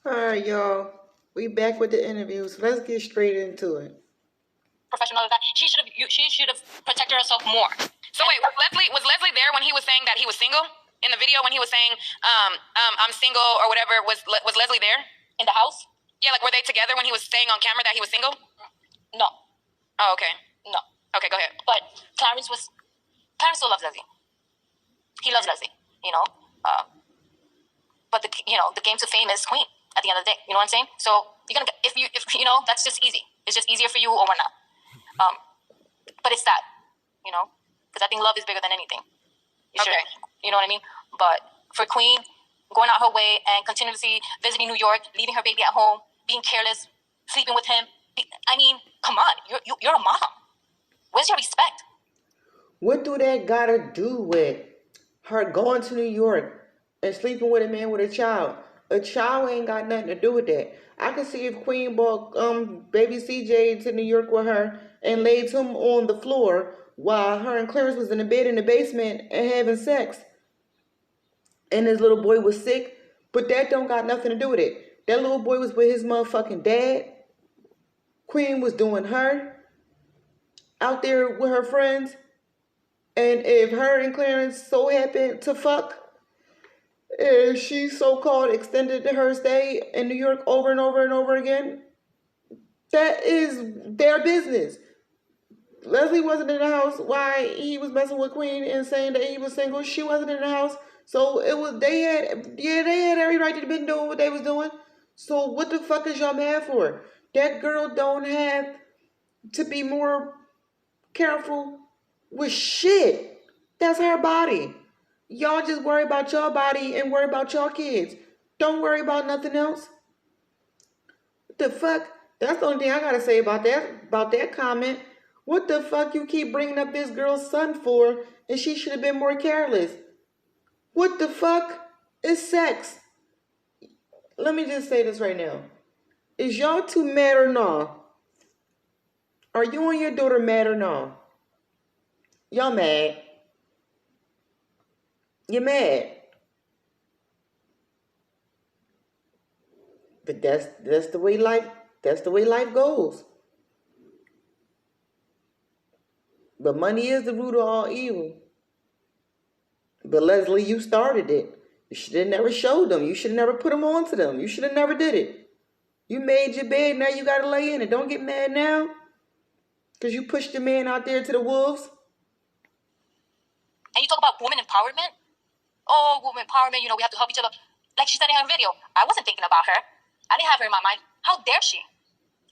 All right, y'all. We back with the interviews. Let's get straight into it. Professional that she should have protected herself more. So wait, was Leslie there when he was saying that he was single in the video when he was saying I'm single or whatever? Was Leslie there in the house? Yeah, like were they together when he was saying on camera that he was single? No. Oh, okay. No. Okay, go ahead. But Clarence still loves Leslie. He loves Leslie. You know. But the game to fame is Queen at the end of the day. You know what I'm saying? So you're gonna if you know that's just easy. It's just easier for you or not. But it's sad, because I think love is bigger than anything. Okay. You know what I mean? But for Queen, going out her way and continuously visiting New York, leaving her baby at home, being careless, sleeping with him. I mean, come on, you're a mom. Where's your respect? What do that gotta do with her going to New York and sleeping with a man with a child? A child ain't got nothing to do with that. I can see if Queen brought baby CJ to New York with her and laid him on the floor while her and Clarence was in the bed in the basement and having sex, and his little boy was sick, but that don't got nothing to do with it. That little boy was with his motherfucking dad. Queen was doing her out there with her friends. And if her and Clarence so happened to fuck, and she so-called extended her stay in New York over and over and over again, that is their business. Leslie wasn't in the house while he was messing with Queen and saying that he was single. She wasn't in the house. So they had every right to have been doing what they was doing. So what the fuck is y'all mad for? That girl don't have to be more careful with shit. That's her body. Y'all just worry about your body and worry about your kids. Don't worry about nothing else. What the fuck? That's the only thing I gotta say about that comment. What the fuck you keep bringing up this girl's son for, and she should have been more careless? What the fuck is sex? Let me just say this right now. Is y'all two mad or no? Are you and your daughter mad or no? Y'all mad. You're mad. But that's the way life goes. But money is the root of all evil. But Leslie, you started it. You should have never showed them. You should have never put them on to them. You should have never did it. You made your bed, now you gotta lay in it. Don't get mad now. Because you pushed your man out there to the wolves. And you talk about woman empowerment? Oh, woman empowerment, we have to help each other. Like she said in her video, I wasn't thinking about her. I didn't have her in my mind. How dare she?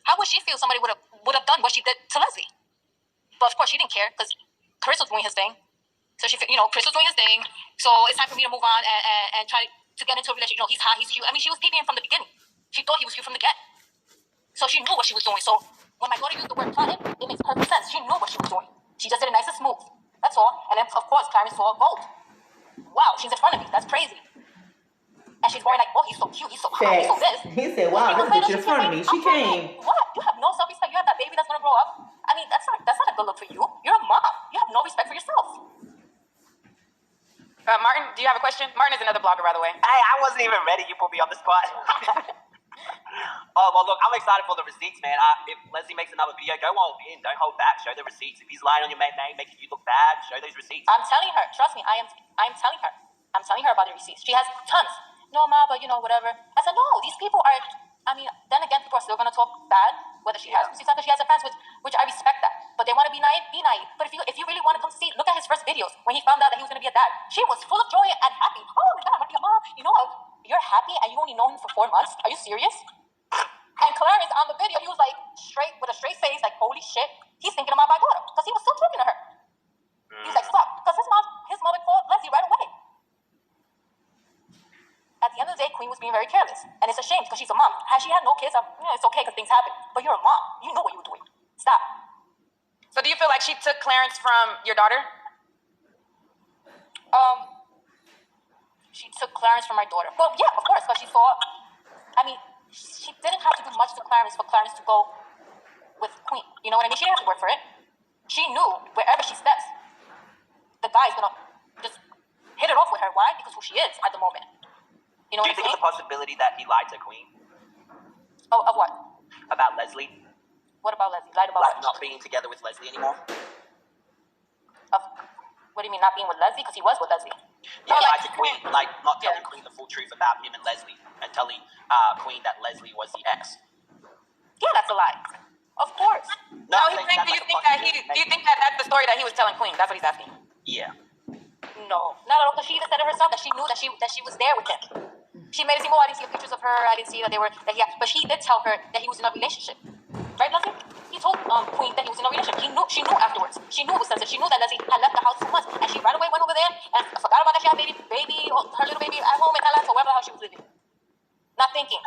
How would she feel somebody would have done what she did to Leslie? But of course, she didn't care because Chris was doing his thing. So Chris was doing his thing. So it's time for me to move on and try to get into a relationship. He's hot, he's cute. I mean, she was peeping him from the beginning. She thought he was cute from the get. So she knew what she was doing. So when my daughter used the word plotting, it makes perfect sense. She knew what she was doing. She just did it nice and smooth. That's all. And then, of course, Clarence saw gold. Wow, she's in front of me. That's crazy. And she's going like, oh, he's so cute, he's so hot, he's so this. He said, wow, this bitch in front of me. She came. What? You have no self-respect. You have that baby that's gonna grow up. I mean, that's not a good look for you. You're a mom. You have no respect for yourself. Martin, do you have a question? Martin is another blogger, by the way. Hey, I wasn't even ready. You put me on the spot. Oh, well, look, I'm excited for the receipts, man. If Leslie makes another video, go all in. Don't hold back. Show the receipts. If he's lying on your name, making you look bad, show those receipts. I'm telling her. Trust me, I'm telling her. I'm telling her about the receipts. She has tons. No, Ma, but whatever. I said, no, these people are, then again, people are still going to talk bad, whether she has receipts or she has a fans, which I respect that. But they want to be naive, be naive. But if you really want to come see, look at his first videos when he found out that he was going to be a dad. She was full of joy and happy. Oh my God, I'm going to be a mom. You know how you're happy and you only know him for 4 months? Are you serious? And Clarence on the video, he was like with a straight face, like holy shit, he's thinking about my daughter because he was still talking to her. He's like, stop, because his mother called Leslie right away. At the end of the day, Queen was being very careless, and it's a shame because she's a mom. Had she had no kids, it's okay because things happen. But you're a mom, you know what you were doing. Stop. So do you feel like she took Clarence from your daughter? She took Clarence from my daughter. Well, yeah, of course, because she saw. She didn't have to do much to Clarence for Clarence to go with Queen. You know what I mean? She didn't have to work for it. She knew wherever she steps, the guy's gonna just hit it off with her. Why? Because who she is at the moment. You know Do what you think I'm it's a possibility that he lied to Queen? Oh, of what? About Leslie. What about Leslie? Lied about Like what? not being together with Leslie anymore. Of, what do you mean not being with Leslie? Because he was with Leslie. Yeah, No, like to Queen, like not telling Yeah. Queen the full truth about him and Leslie, and telling Queen that Leslie was the ex. Yeah, that's a lie. Of course. No, No, I'm he's saying saying, that's like a do you think that that's the story that he was telling Queen? That's what he's asking. Yeah. No, not at all. Because she even said it herself that she knew that she was there with him. She made it seem, oh, I didn't see the pictures of her. I didn't see that they were that he had, but she did tell her that he was in a relationship, right, Leslie? He told Queen that he was in a relationship. She knew afterwards. She knew it was sensitive. She knew that Leslie had left the house 2 months, and she right away went over there and forgot about that she had her little baby at home in Thailand, or wherever the hell she was living, not thinking.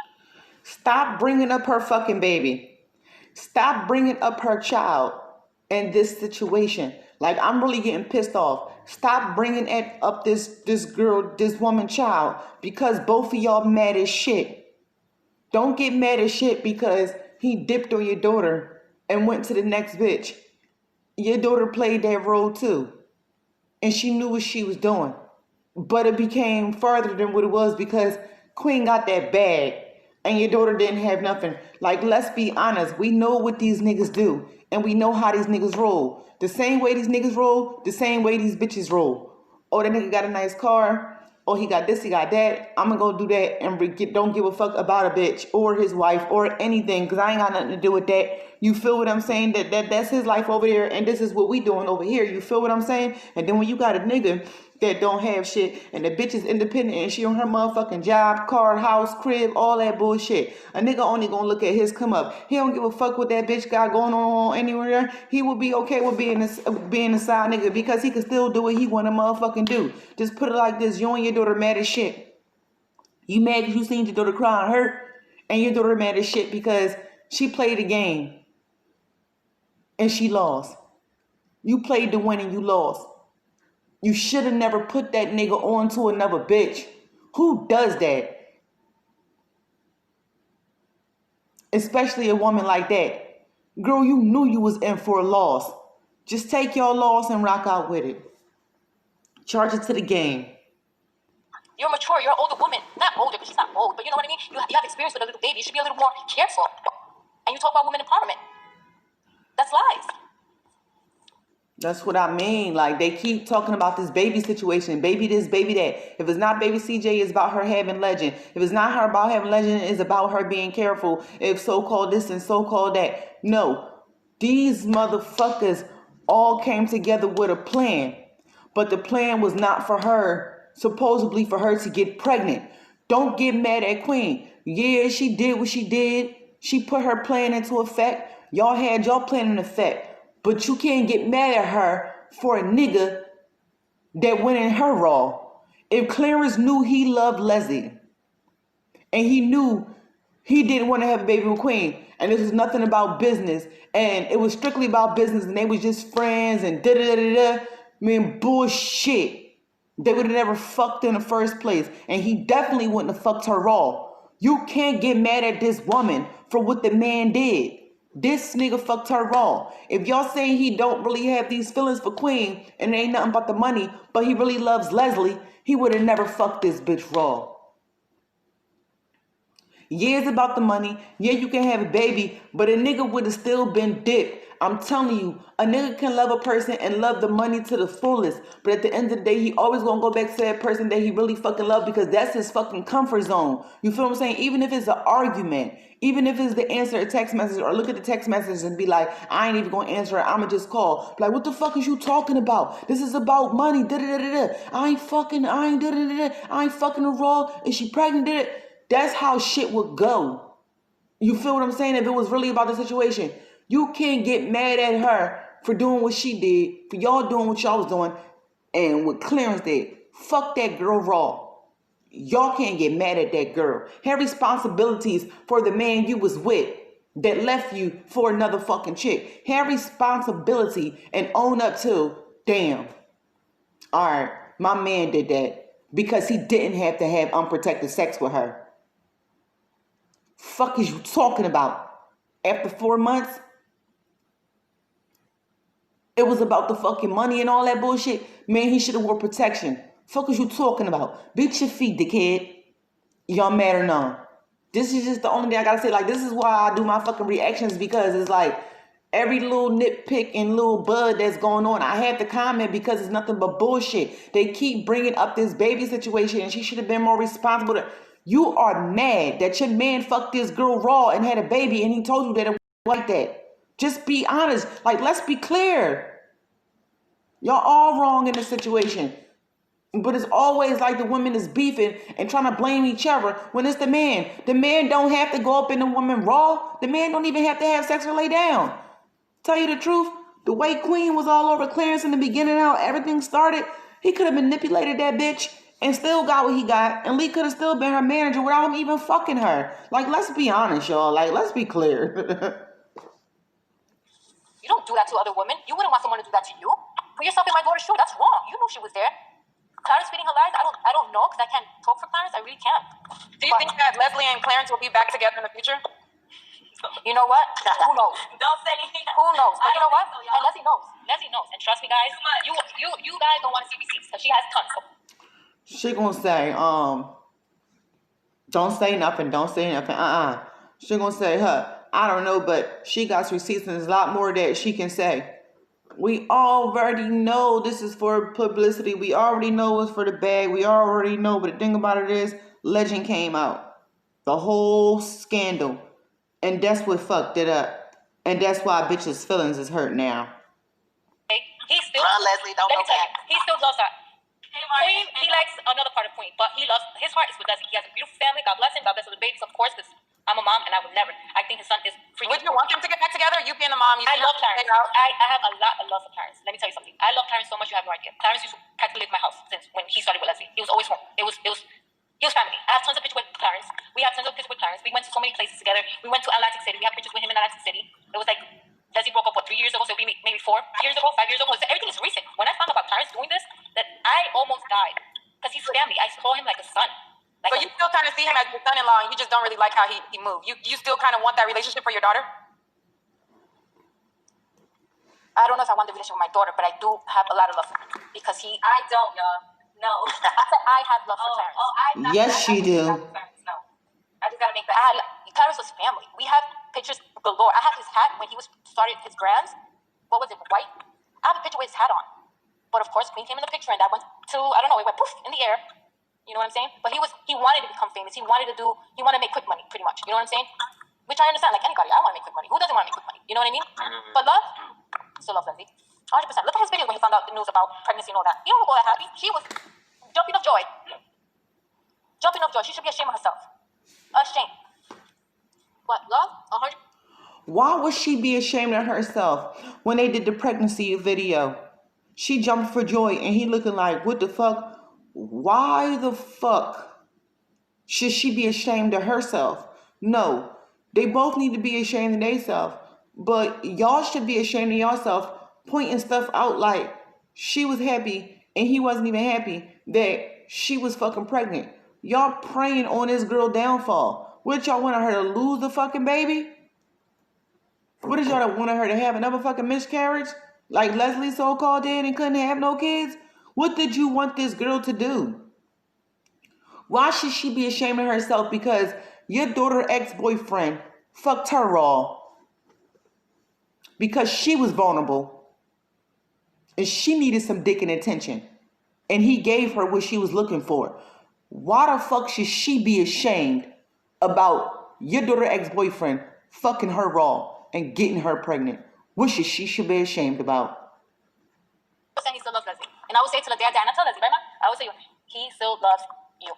Stop bringing up her fucking baby. Stop bringing up her child in this situation. Like, I'm really getting pissed off. Stop bringing up this girl, this woman child, because both of y'all mad as shit. Don't get mad as shit because he dipped on your daughter and went to the next bitch. Your daughter played that role too, and she knew what she was doing. But it became further than what it was because Queen got that bag and your daughter didn't have nothing. Like, let's be honest. We know what these niggas do and we know how these niggas roll. The same way these niggas roll, the same way these bitches roll. Oh, that nigga got a nice car. Oh, he got this, he got that. I'm gonna go do that and don't give a fuck about a bitch or his wife or anything because I ain't got nothing to do with that. You feel what I'm saying? That's his life over there and this is what we doing over here. You feel what I'm saying? And then when you got a nigga that don't have shit and the bitch is independent and she on her motherfucking job, car, house, crib, all that bullshit. A nigga only gonna look at his come up. He don't give a fuck what that bitch got going on anywhere. He will be okay with being a side nigga because he can still do what he wanna motherfucking do. Just put it like this, you and your daughter mad as shit. You mad because you seen your daughter cry and hurt, and your daughter mad as shit because she played a game and she lost. You played to win and you lost. You should have never put that nigga on to another bitch. Who does that? Especially a woman like that. Girl, you knew you was in for a loss. Just take your loss and rock out with it. Charge it to the game. You're mature. You're an older woman. Not older, but she's not old. But you know what I mean? You have experience with a little baby. You should be a little more careful. And you talk about women empowerment. That's lies. That's what I mean. Like, they keep talking about this baby situation, baby this, baby that. If it's not baby CJ, it's about her having legend. If it's not her about having legend, it's about her being careful. If so-called this and so-called that. No. These motherfuckers all came together with a plan. But the plan was not for her, supposedly for her to get pregnant. Don't get mad at Queen. Yeah, she did what she did. She put her plan into effect. Y'all had y'all plan in effect. But you can't get mad at her for a nigga that went in her raw. If Clarence knew he loved Leslie and he knew he didn't want to have a baby with Queen and this was nothing about business and it was strictly about business and they was just friends and da-da-da-da-da, man, bullshit. They would have never fucked in the first place and he definitely wouldn't have fucked her raw. You can't get mad at this woman for what the man did. This nigga fucked her raw. If y'all saying he don't really have these feelings for Queen and it ain't nothing but the money, but he really loves Leslie, he would have never fucked this bitch raw. Yeah, it's about the money. Yeah, you can have a baby, but a nigga would have still been dipped. I'm telling you, a nigga can love a person and love the money to the fullest. But at the end of the day, he always gonna go back to that person that he really fucking love because that's his fucking comfort zone. You feel what I'm saying? Even if it's an argument, even if it's the answer a text message or look at the text message and be like, I ain't even gonna answer it, I'ma just call. Like, what the fuck is you talking about? This is about money. Da-da-da-da-da. I ain't fucking her raw. Is she pregnant? Da-da. That's how shit would go. You feel what I'm saying? If it was really about the situation. You can't get mad at her for doing what she did, for y'all doing what y'all was doing, and what Clarence did. Fuck that girl raw. Y'all can't get mad at that girl. Have responsibilities for the man you was with that left you for another fucking chick. Have responsibility and own up to, damn, all right, my man did that because he didn't have to have unprotected sex with her. Fuck is you talking about? After 4 months, it was about the fucking money and all that bullshit. Man, he should have wore protection. Fuck is you talking about? Beat your feet, dickhead. Y'all mad or not? This is just the only thing I gotta say. Like, this is why I do my fucking reactions, because it's like every little nitpick and little bud that's going on, I had to comment because it's nothing but bullshit. They keep bringing up this baby situation, and she should have been more responsible. You are mad that your man fucked this girl raw and had a baby, and he told you that it was like that. Just be honest. Like, let's be clear. Y'all all wrong in this situation. But it's always like the woman is beefing and trying to blame each other when it's the man. The man don't have to go up in the woman raw. The man don't even have to have sex or lay down. Tell you the truth, the way Queen was all over Clarence in the beginning, how everything started, he could have manipulated that bitch and still got what he got. And Lee could have still been her manager without him even fucking her. Like, let's be honest, y'all. Like, let's be clear. You don't do that to other women. You wouldn't want someone to do that to you. Put yourself in my daughter's shoe. That's wrong. You knew she was there. Clarence feeding her lies? I don't know, because I can't talk for Clarence. I really can't. Do you think that Leslie and Clarence will be back together in the future? You know what? Who knows? Don't say anything. Who knows? But you know what? So, and Leslie knows. Leslie knows. And trust me, guys, you guys don't want to see receipts, because she has tons of them. She gonna say, don't say nothing, don't say nothing. She gonna say, I don't know, but she got receipts and there's a lot more that she can say. We already know this is for publicity. We already know it's for the bag. We already know, but the thing about it is, Legend came out. The whole scandal. And that's what fucked it up. And that's why bitches' feelings is hurt now. He still, Leslie, don't let me go tell back. you, he still loves her. Queen, he likes another part of Queen, but he loves, his heart is with Leslie. He has a beautiful family. God bless him. God bless the babies, of course, because I'm a mom and I would never. I think his son is freaking. Would you want them to get back together? You being the mom, I love Clarence. I have a lot of love for Clarence. Let me tell you something. I love Clarence so much you have no idea. Clarence used to practically live in my house since when he started with Leslie. He was always home. He was family. I have tons of pictures with Clarence. We have tons of pictures with Clarence. We went to so many places together. We went to Atlantic City. We have pictures with him in Atlantic City. It was like Leslie broke up 3 years ago, so maybe 4 years ago, 5 years ago. Everything is recent. When I found out about Clarence doing this, that I almost died. Because he's family. I saw him like a son. Like so you still kind of see him as your son-in-law, and you just don't really like how he moved. You still kind of want that relationship for your daughter? I don't know if I want the relationship with my daughter, but I do have a lot of love for him. Because he... I don't, y'all. No. I said I have love for Clarence. Yes, you do. No. I just gotta make that... Clarence was family. We have pictures galore. I have his hat when he started his brands. What was it, white? I have a picture with his hat on. But of course, Queen came in the picture, and that went to, I don't know, it went poof in the air. You know what I'm saying? But he wanted to become famous. He wanted to make quick money, pretty much. You know what I'm saying? Which I understand, like anybody. I want to make quick money. Who doesn't want to make quick money? You know what I mean? But love, I still love Leslie. 100%. Look at his video when he found out the news about pregnancy and all that. He don't look all that happy. She was jumping of joy. Jumping of joy. She should be ashamed of herself. Ashamed. What, love? 100%. Why would she be ashamed of herself when they did the pregnancy video? She jumped for joy and he looking like, what the fuck? Why the fuck should she be ashamed of herself? No, they both need to be ashamed of themselves. But y'all should be ashamed of yourself, pointing stuff out like she was happy and he wasn't even happy that she was fucking pregnant. Y'all praying on this girl downfall. What y'all wanted her to lose the fucking baby? What did y'all wanted her to have another fucking miscarriage? Like Leslie so-called did and couldn't have no kids? What did you want this girl to do? Why should she be ashamed of herself because your daughter's ex-boyfriend fucked her raw? Because she was vulnerable. And she needed some dick and attention. And he gave her what she was looking for. Why the fuck should she be ashamed about your daughter's ex-boyfriend fucking her raw and getting her pregnant? What should be ashamed about? He still loves Leslie. And I would say to the day I die, and I tell Leslie, right, I would say, he still loves you.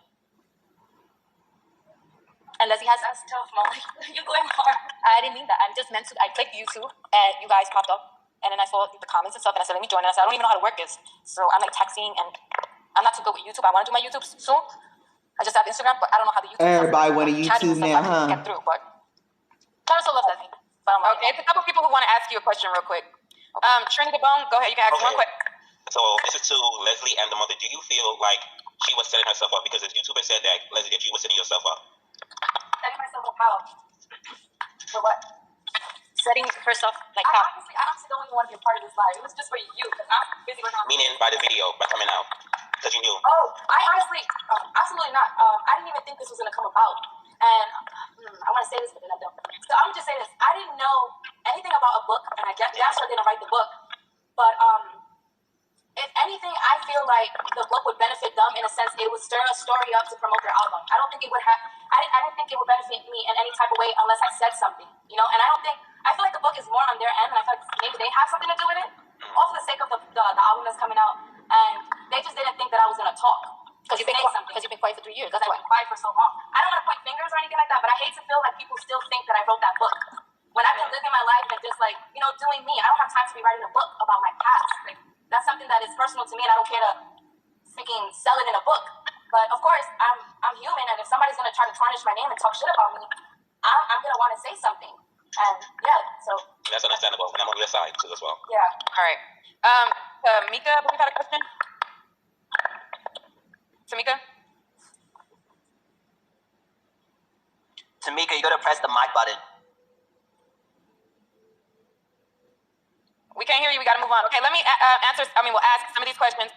And Leslie has... That's tough, Mom. You're going hard. I didn't mean that. I just meant to... I clicked YouTube, and you guys popped up. And then I saw the comments and stuff, and I said, let me join. And I said, I don't even know how to work this. So I'm like texting, and I'm not too good with YouTube. I want to do my YouTube soon. I just have Instagram, but I don't know how to YouTube. Everybody want to YouTube now, huh? Get through, but Clarence still loves Leslie. But okay, it's a couple people who want to ask you a question real quick. Trinity Bone, go ahead. You can ask one quick. So this is to Leslie and the mother. Do you feel like she was setting herself up? Because the YouTuber said that, Leslie, that you were setting yourself up. Setting myself up how? For what? Setting herself like how? I honestly don't even want to be a part of this live. It was just for you, because I'm busy working on. Meaning by the video, by coming out, because you knew. Oh, I honestly, absolutely not. I didn't even think this was gonna come about, and a sense, it would stir a story up to promote their album. I don't think it would have. I didn't think it would benefit me in any type of way unless I said something, you know. And I feel like the book is more on their end, and I feel like maybe they have something to do with it, all for the sake of the album that's coming out. And they just didn't think that I was gonna talk. Because you've been quiet for 3 years. That's why I've been quiet for so long. I don't want to point fingers or anything like that, but I hate to feel like people still think that I wrote that book. When I've been living my life and just like, you know, doing me, I don't have time to be writing a book about my past. Like, that's something that is personal to me, and I don't care to freaking sell it in a book. But of course, I'm human, and if somebody's gonna try to tarnish my name and talk shit about me, I'm gonna want to say something. And yeah, so that's understandable, and I'm on your side too as well. Yeah. All right. Tamika, I believe had a question. Tamika, you gotta press the mic button. we can't hear you. We gotta move on. Okay, let me we'll ask some of these questions.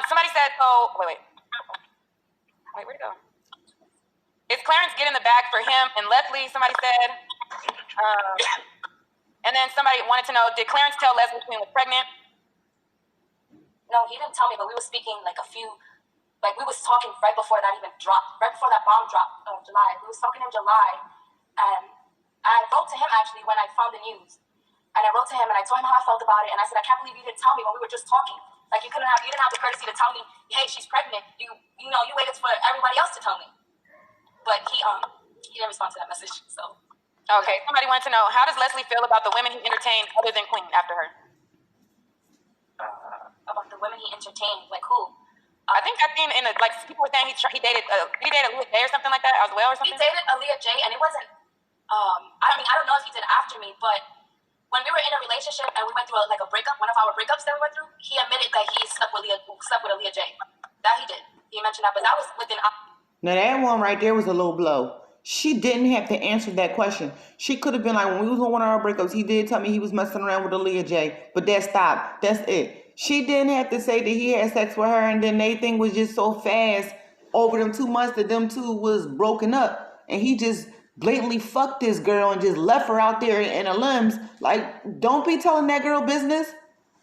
Somebody said, wait, where'd it go? Is Clarence getting the bag for him and Leslie? Somebody said. And then somebody wanted to know, did Clarence tell Leslie Queen was pregnant? No, he didn't tell me, but we were speaking we was talking right before that even dropped, right before that bomb dropped of July. We was talking in July, and I wrote to him actually when I found the news. And I wrote to him and I told him how I felt about it, and I said, I can't believe you didn't tell me when we were just talking. Like you didn't have the courtesy to tell me, hey, she's pregnant. You waited for everybody else to tell me. But he didn't respond to that message, so. Okay, somebody wanted to know, how does Leslie feel about the women he entertained other than Queen after her? About the women he entertained, like who? I think I've seen people were saying he dated Aaliyah J or something like that as well or something. He dated Aaliyah J, and it wasn't. I don't know if he did after me, but when we were in a relationship and we went through a breakup, one of our breakups that we went through, he admitted that he slept with Aaliyah J. That he did. He mentioned that, but that was within. Now that one right there was a low blow. She didn't have to answer that question. She could have been like, when we was on one of our breakups, he did tell me he was messing around with Aaliyah J, but that stopped. That's it. She didn't have to say that he had sex with her, and then they thing was just so fast over them 2 months that them two was broken up, and he just blatantly fucked this girl and just left her out there in her limbs. Like, don't be telling that girl business.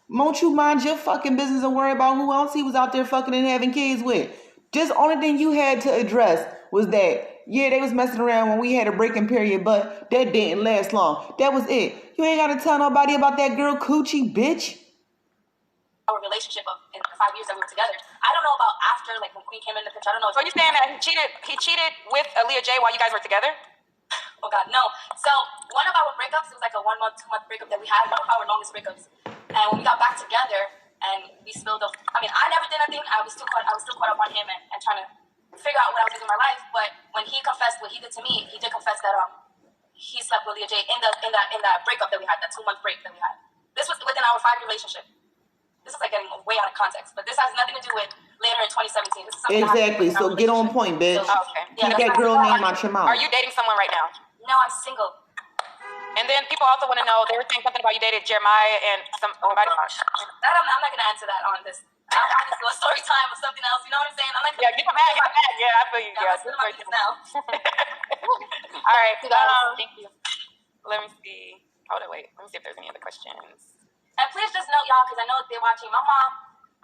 Won't you mind your fucking business and worry about who else he was out there fucking and having kids with? Just only thing you had to address was that, yeah, they was messing around when we had a breaking period, but that didn't last long. That was it. You ain't got to tell nobody about that girl coochie, bitch. Our relationship in the 5 years that we were together. I don't know about after, like when Queen came in the picture. I don't know. So you're saying that he cheated with Aaliyah J while you guys were together? Oh God, no. So one of our breakups, it was like a 1 month, 2 month breakup that we had, one of our longest breakups. And when we got back together and we spilled the, I never did anything. I was still caught up on him and trying to figure out what I was doing in my life. But when he confessed what he did to me, he did confess that he slept with Aaliyah J in that breakup that we had, that 2 month break that we had. This was within our 5 year relationship. This is like getting way out of context, but this has nothing to do with later in 2017. This is exactly. So get on point, bitch. So, okay. Keep that girl name out your mouth. Are you dating someone right now? No, I'm single. And then people also want to know, they were saying something about you dated Jeremiah and somebody. I'm not going to answer that on this. I'll have this little story time or something else. You know what I'm saying? I'm like, get the bag. Yeah, I feel you. Yeah, this story now. All right. Thank you. Let me see. Hold on, wait. Let me see if there's any other questions. And please just note, y'all, because I know they're watching. My mom,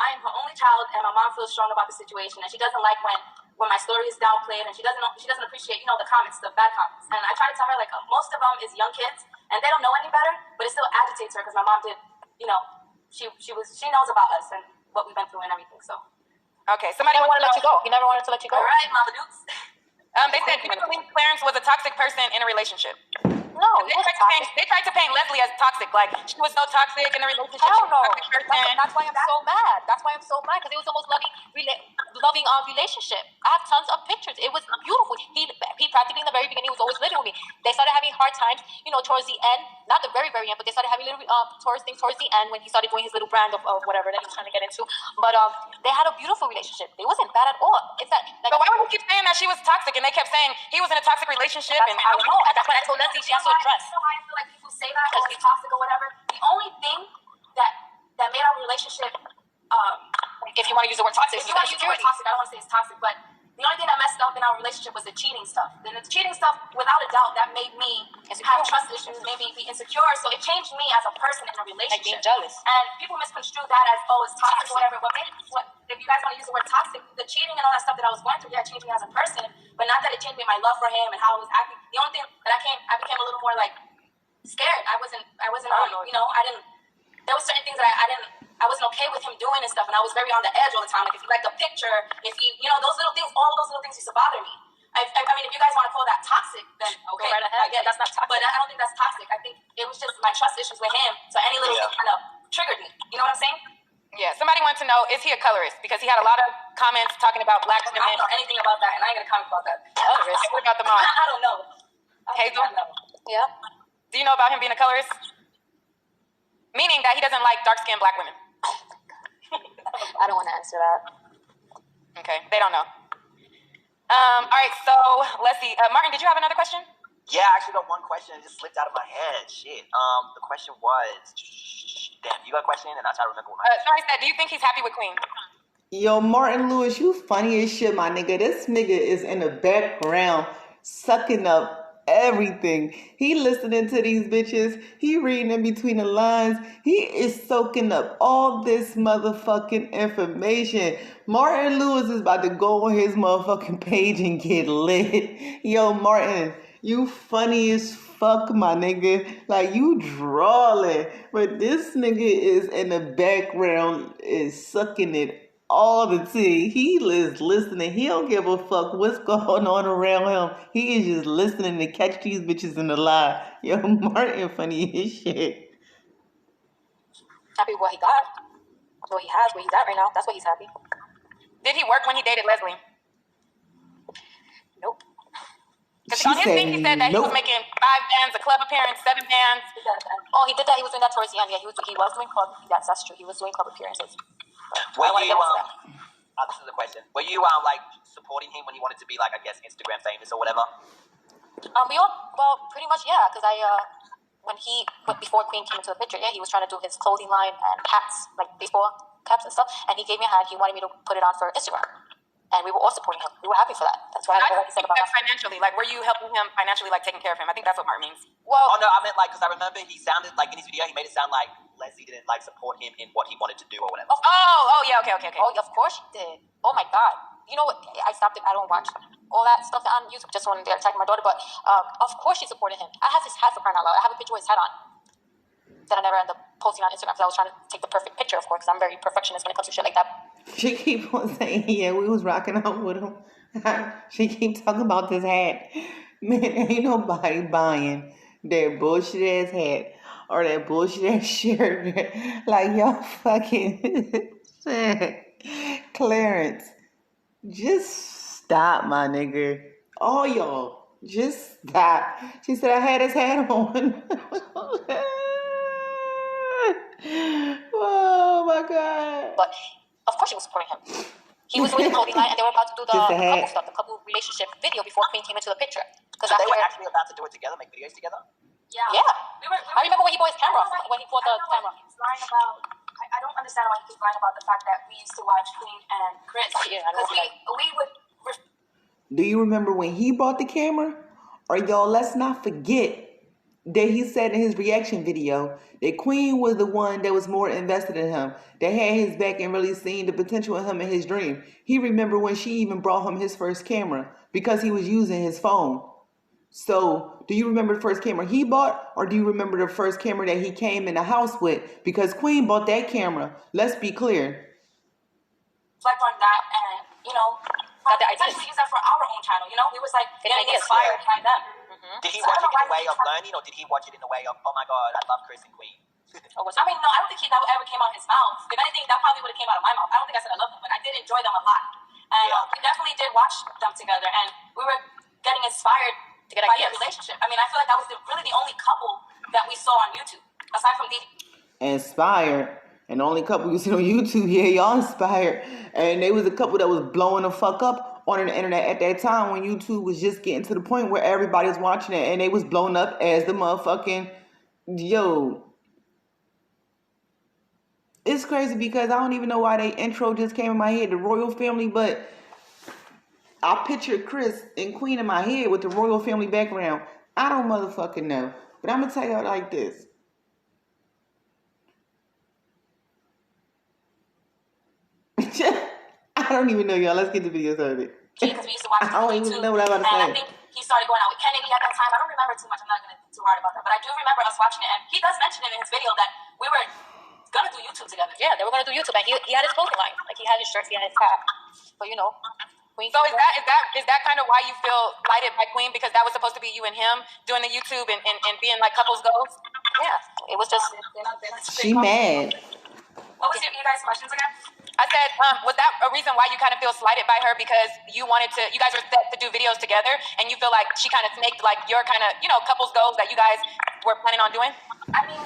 I am her only child, and my mom feels strong about the situation, and she doesn't like when my story is downplayed, and she doesn't appreciate, the comments, the bad comments. And I try to tell her, like, most of them is young kids, and they don't know any better, but it still agitates her because my mom did, she knows about us and what we've been through and everything. So. Okay, somebody wanted to let you go. He never wanted to let you go. All right, Mama Dukes. They said, do you believe Clarence was a toxic person in a relationship? No, they tried to paint Leslie as toxic, like she was so toxic in a relationship. Hell no. That's why I'm so mad. Because it was the most loving relationship. I have tons of pictures. It was beautiful. He practically in the very beginning was always living with me. They started having hard times, towards the end. Not the very, very end, but they started having little towards the end when he started doing his little brand of whatever that he was trying to get into. But they had a beautiful relationship. It wasn't bad at all. It's that. Like, but why would he keep saying that she was toxic and they kept saying he was in a toxic relationship? I don't know. And that's what I told Leslie. She has to address. You know why I feel like people say that because it's toxic or whatever? The only thing that made our relationship, if you want to use the word toxic, I don't want to say it's toxic, but The only thing that messed up in our relationship was the cheating stuff. Then the cheating stuff, without a doubt, that made me have trust issues, made me be insecure. So it changed me as a person in a relationship. Like being jealous. And people misconstrue that as, oh, it's toxic or whatever. If you guys want to use the word toxic, the cheating and all that stuff that I was going through, yeah, changed me as a person. But not that it changed me my love for him and how I was acting. The only thing that I became a little more like scared. I wasn't there was certain things that I wasn't okay with him doing and stuff, and I was very on the edge all the time. Like if he liked a picture, if he, those little things, all those little things used to bother me. I mean, if you guys want to call that toxic, then okay, right ahead. Yeah, that's not toxic. But I don't think that's toxic. I think it was just my trust issues with him. So any little thing kind of triggered me. You know what I'm saying? Yeah. Somebody wants to know, is he a colorist? Because he had a lot of comments talking about black women. I don't know anything about that, and I ain't gonna comment about that. Colorist? What about the mom? I don't know. Hazel? Yeah. Do you know about him being a colorist? Meaning that he doesn't like dark-skinned black women. I don't want to answer that. Okay, they don't know. All right, so Leslie, Martin, did you have another question? Yeah, I actually got one question. It just slipped out of my head. Shit. The question was, damn, you got a question? And I'll try to remember what my Sorry, said, do you think he's happy with Queen? Yo, Martin Lewis, you funny as shit, my nigga. This nigga is in the background sucking up everything. He listening to these bitches. He reading in between the lines. He is soaking up all this motherfucking information. Martin Lewis is about to go on his motherfucking page and get lit. Yo, Martin, you funny as fuck, my nigga. Like, you drawling. But this nigga is in the background, is sucking it all the tea. He is listening. He don't give a fuck what's going on around him. He is just listening to catch these bitches in the lie. Yo, Martin funny as shit. Happy with what he got. What he has, where he's at right now. That's what he's happy. Did he work when he dated Leslie? Nope. Because on his thing, he said that he was making 5 bands, a club appearance, 7 bands. Oh, he did that. He was doing that towards the end. Yeah, he was doing club. Yes, that's true. He was doing club appearances. Were you, this is the question. Were you, like, supporting him when he wanted to be, like, I guess, Instagram famous or whatever? Pretty much, yeah. Because before Queen came into the picture, yeah, he was trying to do his clothing line and hats, like baseball caps and stuff. And he gave me a hat. He wanted me to put it on for Instagram. And we were all supporting him. We were happy for that. That's why I what he said about that. Financially, like, were you helping him financially, like, taking care of him? I think that's what Martin means. Well, oh no, I meant like, because I remember he sounded like in his video, he made it sound like Leslie didn't like support him in what he wanted to do or whatever. Oh, yeah, okay. Oh, of course she did. Oh my God. You know what? I stopped it. I don't watch all that stuff on YouTube just when they're attacking my daughter. But of course she supported him. I have his hat for crying out loud. I have a picture with his hat on that I never ended up posting on Instagram because I was trying to take the perfect picture, of course, because I'm very perfectionist when it comes to shit like that. She keep on saying, yeah, we was rocking out with him. She keep talking about this hat. Man, ain't nobody buying that bullshit ass hat or that bullshit ass shirt. Like, y'all fucking Clarence, just stop, my nigga. All y'all, just stop. She said I had his hat on. Oh my God. But of course she was supporting him. He was doing the clothing line and they were about to do the couple stuff, the couple relationship video before Queen came into the picture. Because they were actually about to do it together, make videos together? Yeah. I remember when he bought his camera, when he bought the camera. He was lying about, I don't understand why he keeps lying about the fact that we used to watch Queen and Chris. Yeah, I know. Because we would... Do you remember when he bought the camera? Or y'all, let's not forget that he said in his reaction video that Queen was the one that was more invested in him, that had his back and really seen the potential in him and his dream. He remembered when she even brought him his first camera because he was using his phone. So, do you remember the first camera he bought, or do you remember the first camera that he came in the house with? Because Queen bought that camera. Let's be clear. Reflect on that and, essentially use that for our own channel, We was like getting inspired by them. Did he watch it in a way of learning, or did he watch it in a way of, oh my God, I love Chris and Queen? No, I don't think that ever came out of his mouth. If anything, that probably would have came out of my mouth. I don't think I said I love them, but I did enjoy them a lot. And we definitely did watch them together, and we were getting inspired to get by their relationship. I feel like that was really the only couple that we saw on YouTube, aside from Didi. Inspired. And the only couple you see on YouTube, yeah, y'all inspired. And they was a couple that was blowing the fuck up on the internet at that time when YouTube was just getting to the point where everybody was watching it and they was blown up as the motherfucking, yo. It's crazy because I don't even know why they intro just came in my head, the royal family, but I picture Chris and Queen in my head with the royal family background. I don't motherfucking know. But I'm gonna tell y'all like this. I don't even know, y'all. Let's get the video started. Because we used to watch I don't even know what I'm about to and I say. think he started going out with Kennedy at that time. I don't remember too much. I'm not going to too hard about that. But I do remember us watching it. And he does mention it in his video that we were going to do YouTube together. Yeah, they were going to do YouTube. And he had his clothing line. Like, he had his shirts, he had his hat. But, you know. So is that kind of why you feel slighted by Queen? Because that was supposed to be you and him doing the YouTube and being like couples goals? Yeah. It was just... She mad. What was you guys' questions again? I said, was that a reason why you kind of feel slighted by her because you guys were set to do videos together and you feel like she kind of snaked like your kind of, couples goals that you guys were planning on doing? I mean,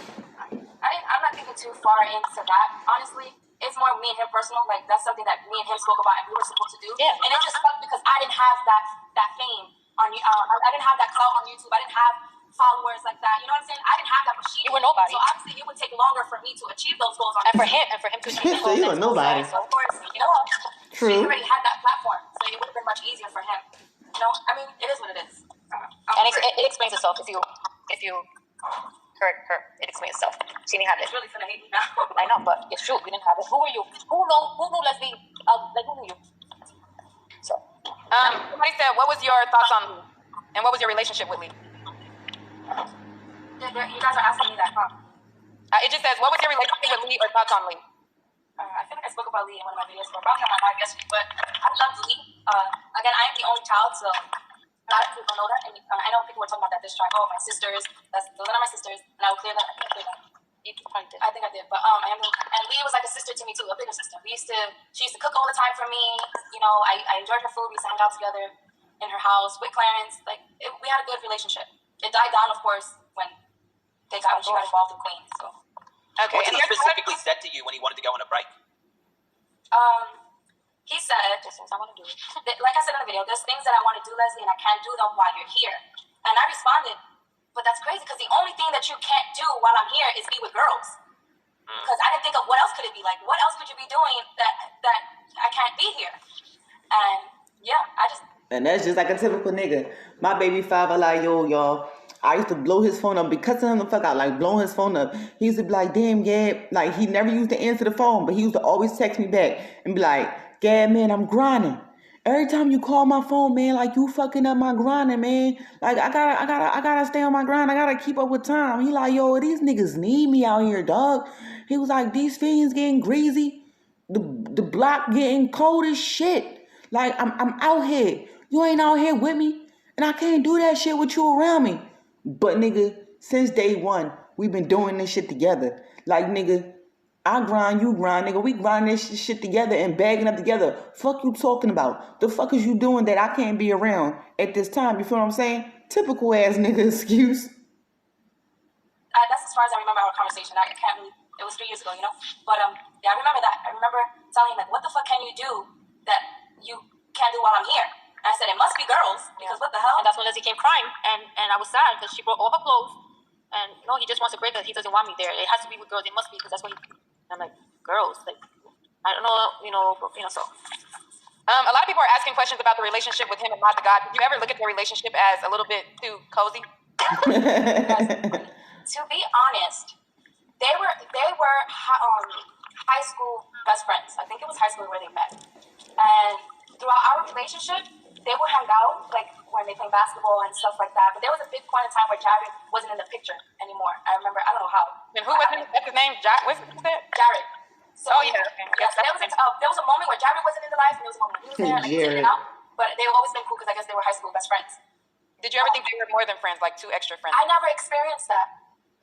I'm not thinking too far into that, honestly. It's more me and him personal. Like, that's something that me and him spoke about and we were supposed to do. Yeah. And it just sucked because I didn't have that fame on I didn't have that clout on YouTube. I didn't have followers like that. You know what I'm saying? I didn't have that, but she... You were nobody. So obviously it would take longer for me to achieve those goals on and YouTube. for him to achieve So you were nobody. So of course, True. She already had that platform, so it would have been much easier for him. I mean, it is what it is. And it explains itself if you hurt her. It explains itself. She didn't have it. It's really gonna hate me now. I know, but it's true. You didn't have it. Who were you? Who knew Leslie? Like, who knew you? So, somebody said, what was your thoughts on Lee? And what was your relationship with Lee? You guys are asking me that, huh? It just says, what was your relationship with Lee or thoughts on Lee? I feel like I spoke about Lee in one of my videos, but probably not my live yesterday, but I love Lee. Again, I am the only child, so a lot of people know that. And I know people were talking about that this time. Oh, my sisters. Those are not my sisters. And I will clear that. I can't clear that. I think I did, but and Lee was like a sister to me too, a bigger sister. She used to cook all the time for me. I enjoyed her food. We used to hang out together in her house with Clarence. We had a good relationship. It died down, of course, when she got involved with Queen. So okay. What did he specifically said to you when he wanted to go on a break? He said, I want to do it. Like I said in the video, there's things that I want to do, Leslie, and I can't do them while you're here. And I responded, but that's crazy because the only thing that you can't do while I'm here is be with girls. Because I didn't think of what else could it be like. What else could you be doing that I can't be here? And yeah, And that's just like a typical nigga. My baby father, like, yo, y'all, I used to blow his phone up, be cussing him the fuck out, like blowing his phone up. He used to be like, damn, Gab. Like, he never used to answer the phone, but he used to always text me back and be like, Gab, man, I'm grinding. Every time you call my phone, man, like, you fucking up my grinding, man. Like, I gotta stay on my grind. I gotta keep up with time. He like, yo, these niggas need me out here, dog. He was like, these fiends getting greasy. The block getting cold as shit. Like, I'm out here. You ain't out here with me. And I can't do that shit with you around me. But, nigga, since day one, we've been doing this shit together. Like, nigga, I grind, you grind, nigga. We grind this shit together and bagging up together. Fuck you talking about? The fuck is you doing that I can't be around at this time? You feel what I'm saying? Typical ass nigga excuse. That's as far as I remember our conversation. I can't really, it was 3 years ago, But, yeah, I remember that. I remember telling him, like, what the fuck can you do that you can't do while I'm here? And I said, it must be girls, because what the hell? And that's when Leslie came crying, and I was sad because she brought all her clothes, and he just wants a break because he doesn't want me there. It has to be with girls. It must be because that's what he. I'm like, girls, like, I don't know, so. A lot of people are asking questions about the relationship with him and Mata God. Did you ever look at their relationship as a little bit too cozy? To be honest, they were high school best friends. I think it was high school where they met. And throughout our relationship, they would hang out, like, when they play basketball and stuff like that. But there was a big point in time where Jared wasn't in the picture anymore. I remember, I don't know how. And who wasn't? What's his name? What's that? Jared. So, oh, yeah. Okay. Yes, there was a moment where Jared wasn't in the life, and there was a moment when he was there. Jared. But they've always been cool because I guess they were high school best friends. Did you ever think they were more than friends, like two extra friends? I never experienced that.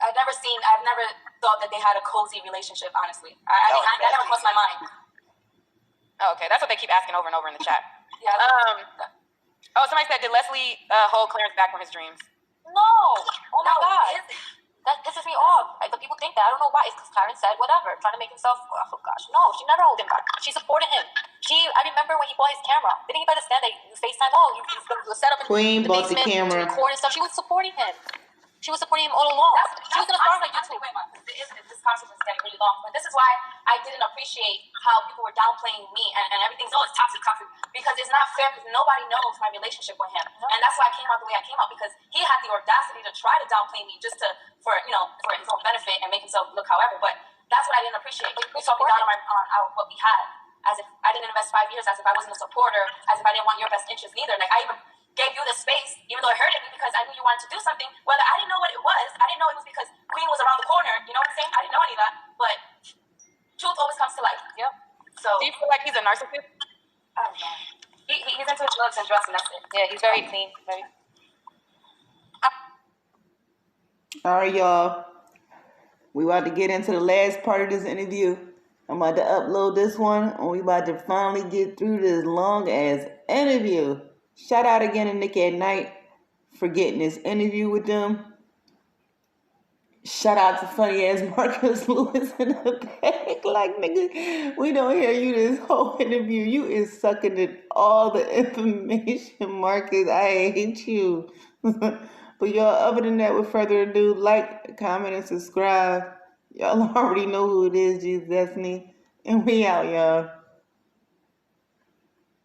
I've never thought that they had a cozy relationship, honestly. That never crossed my mind. Oh, okay. That's what they keep asking over and over in the chat. Yeah. Somebody said, did Leslie hold Clarence back from his dreams? No. Oh, my God. That pisses me off. The people think that. I don't know why. It's because Clarence said whatever, trying to make himself, oh, gosh. No, she never held him back. She supported him. I remember when he bought his camera. Didn't he understand that you FaceTime? Oh, you set up in Queen the bought the basement camera to record and stuff. She was supporting him. She was supporting him all along. She was gonna start like YouTube. This conversation is getting really long, but this is why I didn't appreciate how people were downplaying me and everything's it's toxic, because it's not fair, because nobody knows my relationship with him, and that's why I came out the way I came out, because he had the audacity to try to downplay me just for his own benefit and make himself look however. But that's what I didn't appreciate. He talking down on what we had, as if I didn't invest 5 years, as if I wasn't a supporter, as if I didn't want your best interest neither. Like, I even gave you the space, even though it hurted me, because I knew you wanted to do something. Whether I didn't know what it was, I didn't know it was because Queen was around the corner. You know what I'm saying? I didn't know any of that. But truth always comes to light. Yep. So Do you feel like he's a narcissist? I don't know. He's into his looks and dress, and that's it. Yeah, he's very clean. Very. All right, y'all. We about to get into the last part of this interview. I'm about to upload this one, and we about to finally get through this long-ass interview. Shout out again to Nick at Night for getting this interview with them. Shout out to funny ass Marcus Lewis in the back. Like, nigga, we don't hear you this whole interview. You is sucking in all the information, Marcus. I hate you. But y'all, other than that, with further ado, like, comment, and subscribe. Y'all already know who it is, Jesus Destiny. And we out, y'all.